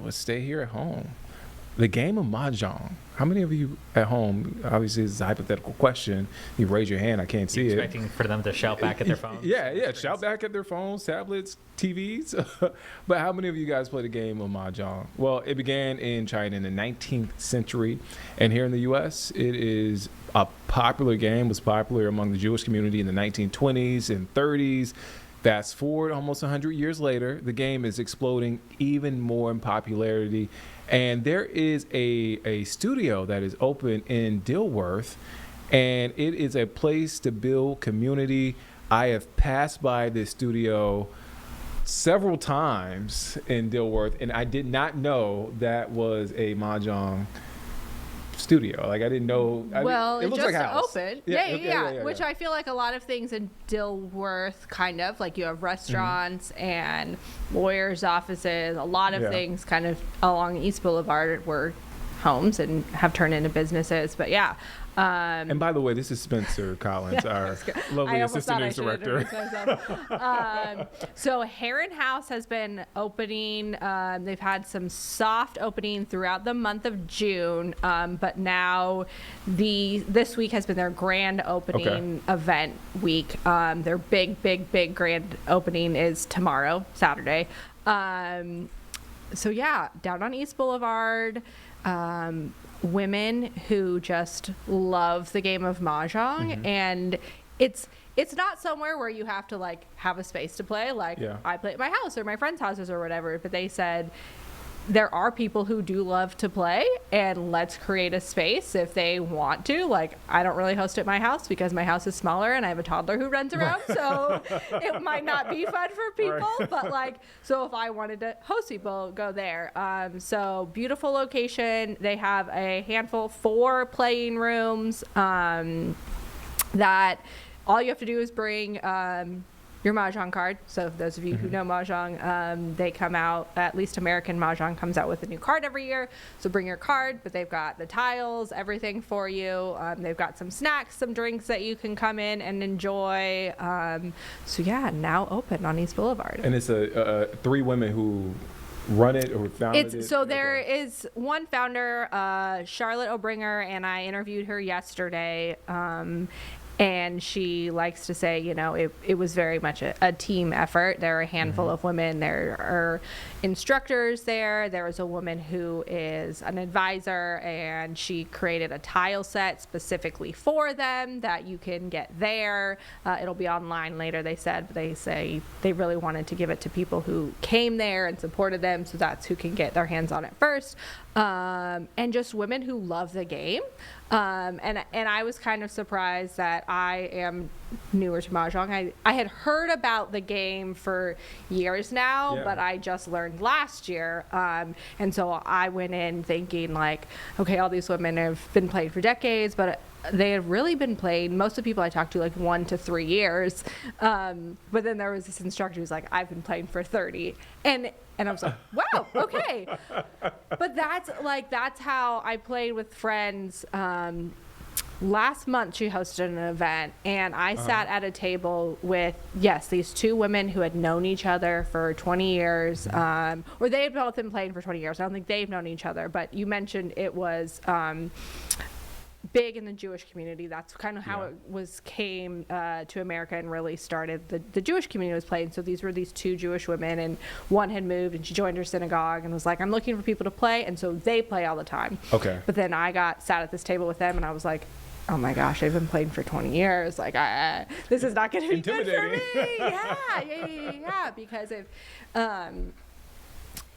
was stay here at home. The game of Mahjong. How many of you at home, obviously this is a hypothetical question, you raise your hand, I can't see expecting for them to shout back at their phones? Yeah, shout back at their phones, tablets, TVs. But how many of you guys play the game of Mahjong? Well, it began in China in the 19th century, and here in the U.S., it is a popular game, was popular among the Jewish community in the 1920s and 30s. Fast forward almost 100 years later, the game is exploding even more in popularity. And there is a studio that is open in Dilworth, and it is a place to build community. I have passed by this studio several times in Dilworth, and I did not know that was a Mahjong studio. Like, I didn't know. Well, it looks just like a house. open. Yeah. Which I feel like a lot of things in Dilworth, kind of like you have restaurants and lawyers' offices. A lot of things kind of along East Boulevard were homes and have turned into businesses. But yeah. And by the way, this is Spencer Collins, our lovely assistant news director. So Heron House has been opening. They've had some soft opening throughout the month of June, but now this week has been their grand opening event week. Their big grand opening is tomorrow, Saturday. So yeah, down on East Boulevard. Women who just love the game of Mahjong, and it's not somewhere where you have to like have a space to play. Like I play at my house or my friends' houses or whatever, but they said there are people who do love to play, and let's create a space if they want to. Like, I don't really host at my house because my house is smaller and I have a toddler who runs around, so it might not be fun for people. But like, so if I wanted to host people, go there. So beautiful location. They have a handful, 4 playing rooms that all you have to do is bring your Mahjong card. So those of you who know Mahjong, they come out, at least American Mahjong comes out with a new card every year. So bring your card, but they've got the tiles, everything for you. They've got some snacks, some drinks that you can come in and enjoy. So yeah, now open on East Boulevard. And it's 3 women who run it or founded it? So there is one founder, Charlotte Obringer, and I interviewed her yesterday. And she likes to say, you know, it was very much a team effort. There are a handful of women. There are instructors there. There was a woman who is an advisor, and she created a tile set specifically for them that you can get there. It'll be online later, they said. But they say they really wanted to give it to people who came there and supported them, so that's who can get their hands on it first. And just women who love the game. And I was kind of surprised that I am newer to Mahjong. I had heard about the game for years now, but I just learned last year. And so I went in thinking like, okay, all these women have been playing for decades, but they have really been playing, most of the people I talked to, like 1 to 3 years. But then there was this instructor who's like, I've been playing for 30. And I was like, wow, okay. But that's how I played with friends. Last month she hosted an event, and I sat at a table with, these 2 women who had known each other for 20 years, or they had both been playing for 20 years. I don't think they've known each other, but you mentioned it was big in the Jewish community. That's kind of how it came to America and really started. The Jewish community was playing. So these were these 2 Jewish women, and one had moved and she joined her synagogue and was like, I'm looking for people to play. And so they play all the time. Okay. But then I sat at this table with them, and I was like, oh my gosh, they've been playing for 20 years. Like, this is not going to be good for me. Yeah. Because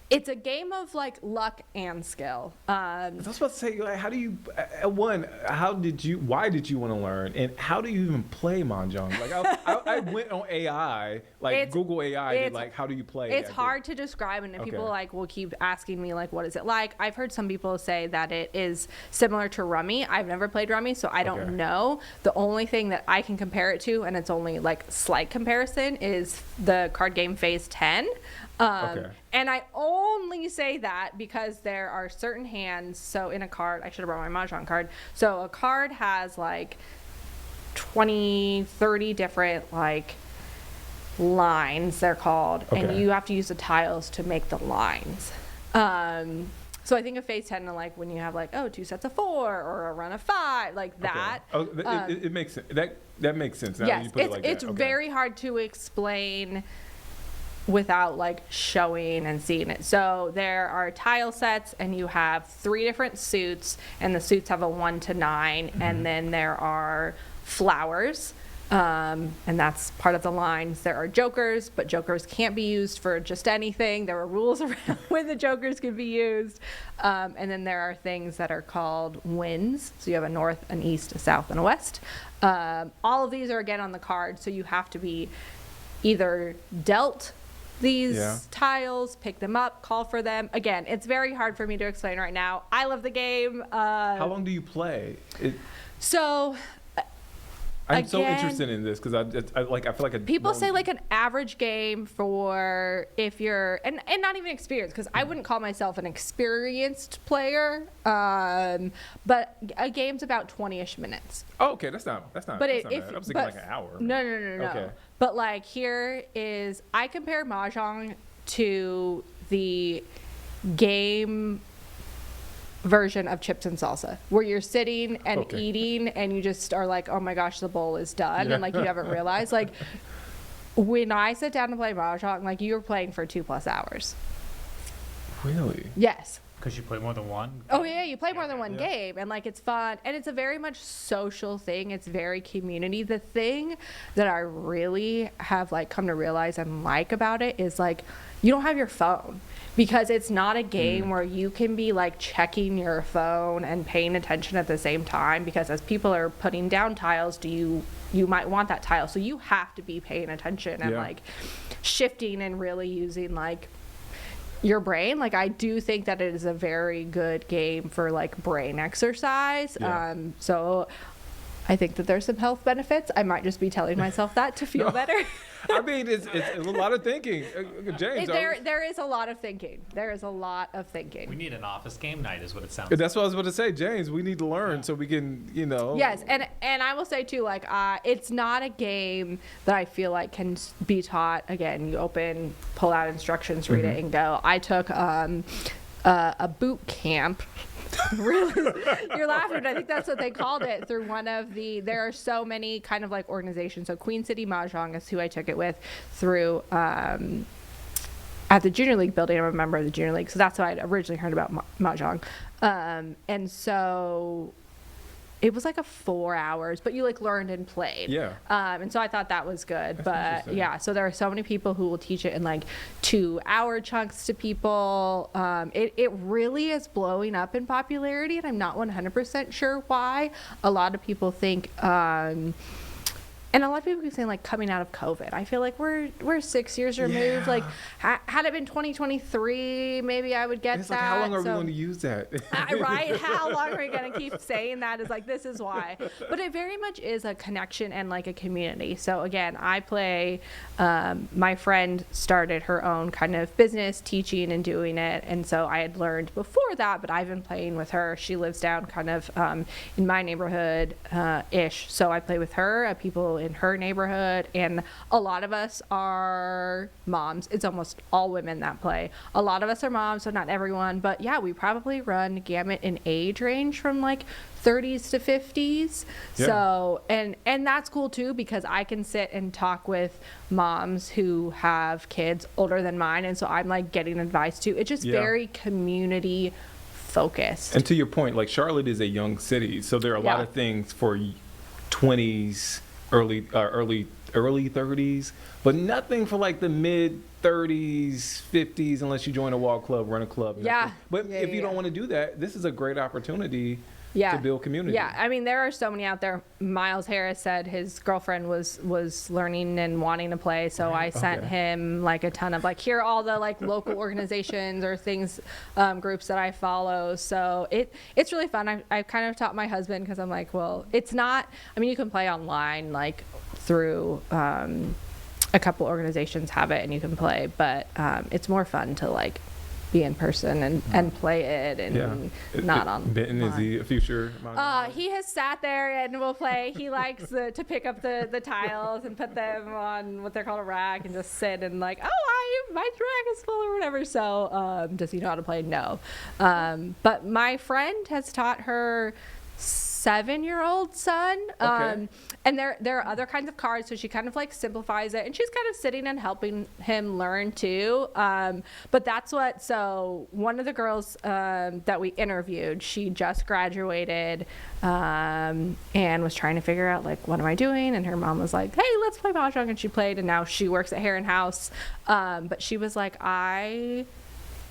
it's a game of like luck and skill. I was about to say, like, how do you? Why did you want to learn, and how do you even play Mahjong? Like, I went on AI, like Google AI, like, how do you play? It's hard to describe, and people like will keep asking me like, what is it like? I've heard some people say that it is similar to Rummy. I've never played Rummy, so I don't know. The only thing that I can compare it to, and it's only like slight comparison, is the card game Phase 10. And I only say that because there are certain hands. So in a card, I should have brought my Mahjong card. So a card has like 20, 30 different like lines, they're called. And you have to use the tiles to make the lines. So I think of phase 10 like when you have like, 2 sets of 4 or a run of 5, like that. Okay. Oh, it makes sense. That makes sense now. Yes, You put it like it's that. Okay. very hard to explain without like showing and seeing it. So there are tile sets, and you have 3 different suits, and the suits have a 1 to 9, and then there are flowers. And that's part of the lines. There are jokers, but jokers can't be used for just anything. There are rules around when the jokers can be used. And then there are things that are called winds. So you have a north, an east, a south, and a west. All of these are again on the card. So you have to be either dealt these tiles, pick them up, call for them. Again, it's very hard for me to explain right now. I love the game. How long do you play? I'm so interested in this because I feel like people say like an average game for if you're and not even experienced, because I wouldn't call myself an experienced player, but a game's about 20-ish minutes. Oh, okay, that's not But that's not bad. I was thinking like an hour. No. Okay. But like I compare Mahjong to the game version of chips and salsa, where you're sitting and eating and you just are like, oh my gosh, the bowl is done, and like you haven't realized. Like when I sit down to play Mahjong, like you're playing for 2+ hours. Really? Yes. Because you play more than one? Oh yeah, you play more than one game, and like it's fun, and it's a very much social thing. It's very community. The thing that I really have like come to realize and like about it is like you don't have your phone, because it's not a game where you can be like checking your phone and paying attention at the same time, because as people are putting down tiles, you might want that tile, so you have to be paying attention and like shifting and really using like your brain. Like I do think that it is a very good game for like brain exercise. So I think that there's some health benefits. I might just be telling myself that to feel better. I mean, it's a lot of thinking, James. There is a lot of thinking. There is a lot of thinking. We need an office game night, is what it sounds like. That's what I was about to say, James. We need to learn so we can, Yes, and I will say too, like it's not a game that I feel like can be taught. Again, you open, pull out instructions, read it, and go. I took a boot camp. Really, you're laughing, but I think that's what they called it, through one of there are so many kind of like organizations. So Queen City Mahjong is who I took it with through at the Junior League building. I'm a member of the Junior League, so that's how I'd originally heard about Mahjong. And so it was like a 4 hours, but you like learned and played. Yeah. And so I thought that was good. That's But yeah, so there are so many people who will teach it in like 2-hour chunks to people. It really is blowing up in popularity, and I'm not 100% sure why. A lot of people think, and a lot of people keep saying like coming out of COVID. I feel like we're 6 years removed. Like had it been 2023, maybe I would get it's that. Like, how long are we going to use that? Right? How long are we going to keep saying that? Is like, this is why. But it very much is a connection and like a community. So again, I play, my friend started her own kind of business teaching and doing it. And so I had learned before that, but I've been playing with her. She lives down kind of in my neighborhood ish. So I play with her, people in her neighborhood, and a lot of us are moms. It's almost all women that play. A lot of us are moms, so not everyone, but yeah, we probably run gamut in age range from like 30s to 50s. Yeah. So and that's cool too, because I can sit and talk with moms who have kids older than mine, and so I'm like getting advice too. It's just very community focused. And to your point, like Charlotte is a young city, so there are a lot of things for 20s, early 30s, but nothing for like the mid 30s, 50s, unless you join a wall club, run a club. But if you don't want to do that, this is a great opportunity to build community. Yeah, I mean, there are so many out there. Miles Harris said his girlfriend was learning and wanting to play, so I sent him like a ton of like, here are all the like local organizations or things, groups that I follow. So it's really fun. I kind of taught my husband, because I'm like, well, it's not, I mean, you can play online like through a couple organizations have it and you can play, but it's more fun to like be in person and play it and not on. Benton, is he a future Mahjong? He has sat there and will play. He likes to pick up the tiles and put them on what they're called a rack and just sit and like, my rack is full or whatever. So does he know how to play? No. But my friend has taught her 7-year-old son. Okay. And there are other kinds of cards, so she kind of like simplifies it, and she's kind of sitting and helping him learn too. But that's so one of the girls that we interviewed, she just graduated and was trying to figure out like, what am I doing? And her mom was like, hey, let's play Mahjong, and she played, and now she works at Hare and House. But she was like, I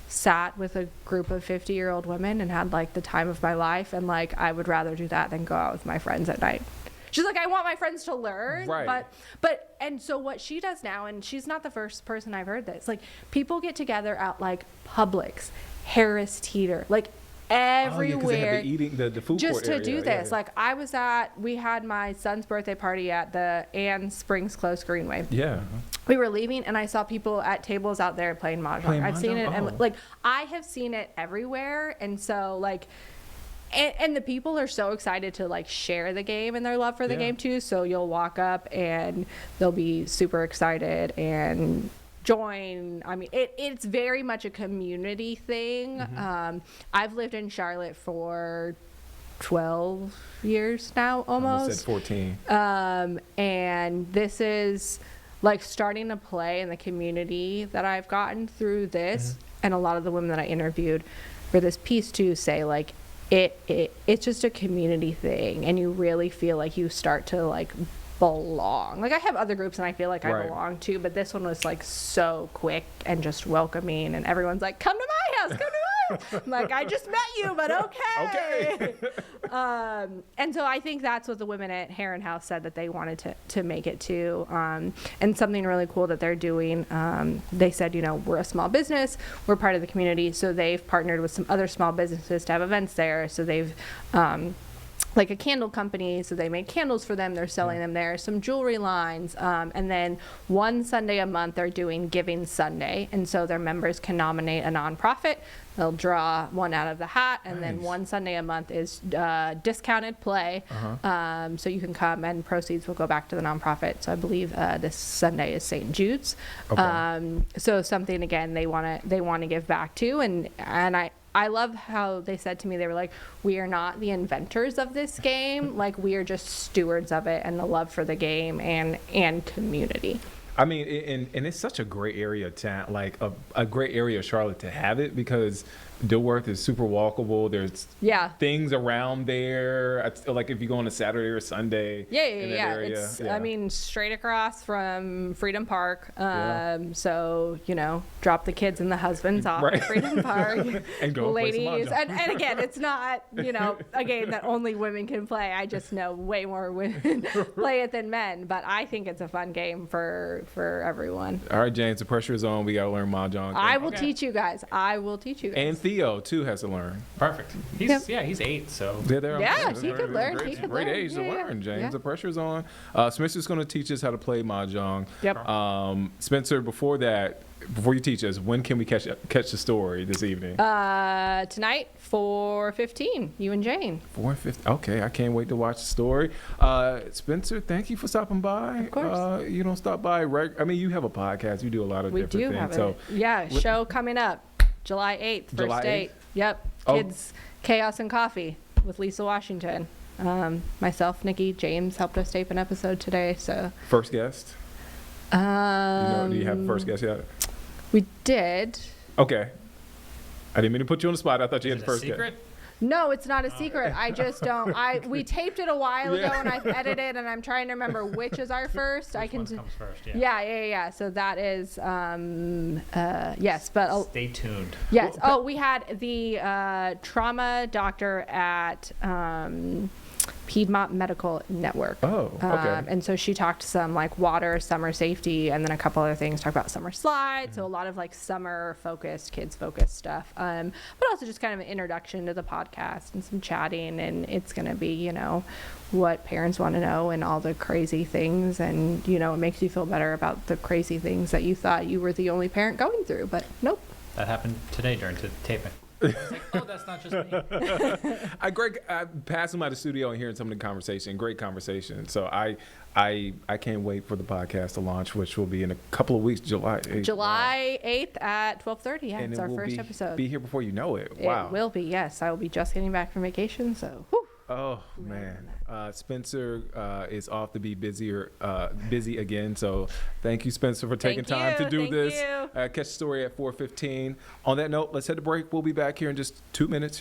sat with a group of 50-year-old women and had like the time of my life, and like I would rather do that than go out with my friends at night. She's like, I want my friends to learn, right. but and so what she does now, and she's not the first person I've heard this, like people get together at like Publix, Harris Teeter, like everywhere, the food just court to area. do this. Like we had my son's birthday party at the Ann Springs Close Greenway. Yeah. We were leaving and I saw people at tables out there playing Mahjong. I've seen it, and like I have seen it everywhere, and so like and the people are so excited to like share the game and their love for the game too. So you'll walk up and they'll be super excited and join. I mean, it's very much a community thing. Mm-hmm. I've lived in Charlotte for 12 years now, almost. Almost at 14. And this is like starting to play in the community that I've gotten through this. Mm-hmm. And a lot of the women that I interviewed for this piece too say like, it's just a community thing, and you really feel like you start to like belong. Like I have other groups and I feel like I belong to, but this one was like so quick and just welcoming, and everyone's like, come to my house, come to my house. I'm like, I just met you, but okay. And so I think that's what the women at Hare and House said that they wanted to make it too. And something really cool that they're doing, they said, we're a small business, we're part of the community, so they've partnered with some other small businesses to have events there. So they've like a candle company, so they make candles for them, they're selling them there, some jewelry lines, and then one Sunday a month they're doing Giving Sunday, and so their members can nominate a nonprofit. They'll draw one out of the hat, and then one Sunday a month is discounted play, so you can come and proceeds will go back to the nonprofit. So I believe this Sunday is St. Jude's. So something again they want to give back to, and I love how they said to me, they were like, we are not the inventors of this game. Like, we are just stewards of it and the love for the game and community. I mean, and it's such a great area, like a great area of Charlotte to have it, because Dilworth is super walkable. There's things around there. Like if you go on a Saturday or Sunday. In that area. I mean, straight across from Freedom Park. So, drop the kids and the husbands off at Freedom Park. And go ladies. Play some and again, it's not, a game that only women can play. I just know way more women play it than men. But I think it's a fun game for everyone. All right, James, the pressure is on. We got to learn Mahjong. I will teach you guys. And Theo too has to learn. Perfect. He's 8, so he could learn. Great age to learn, James. Yeah. The pressure's on. Spencer's going to teach us how to play Mahjong. Yep. Spencer, before you teach us, when can we catch the story this evening? Tonight, 4:15. You and Jane. 4:15. Okay, I can't wait to watch the story. Spencer, thank you for stopping by. Of course. You don't stop by. You have a podcast. You do a lot of different things. We do have it. Show coming up. July 8th, first date. 8th? Yep. Kids, Chaos and Coffee with Lisa Washington. Myself, Nikki, James helped us tape an episode today. So first guest? Do you have a first guest yet? We did. Okay. I didn't mean to put you on the spot. I thought you had the first guest. No, it's not a secret. I just don't. We taped it a while ago, and I've edited, and I'm trying to remember which is our first. Which one comes first? Yeah. So that is yes, but stay tuned. Yes. We had the trauma doctor at Piedmont Medical Network. Oh, okay. And so she talked some like water, summer safety, and then a couple other things. Talk about summer slides. So a lot of like summer focused, kids focused stuff. But also just kind of an introduction to the podcast and some chatting. And it's going to be, what parents want to know and all the crazy things. And, it makes you feel better about the crazy things that you thought you were the only parent going through. But nope. That happened today during taping. I was like, oh, that's not just me. Greg, passing by the studio and hearing some of the conversation, great conversation. So I can't wait for the podcast to launch, which will be in a couple of weeks, July 8th. July 8th at 12:30. Yeah, And it's it our will first episode. Be here before you know it. Wow. It will be, yes. I will be just getting back from vacation, so whew. Oh man, Spencer is off to be busy again. So thank you, Spencer, for taking time to do Thank this. you. Catch the story at 4:15. On that note, let's head to break. We'll be back here in just 2 minutes.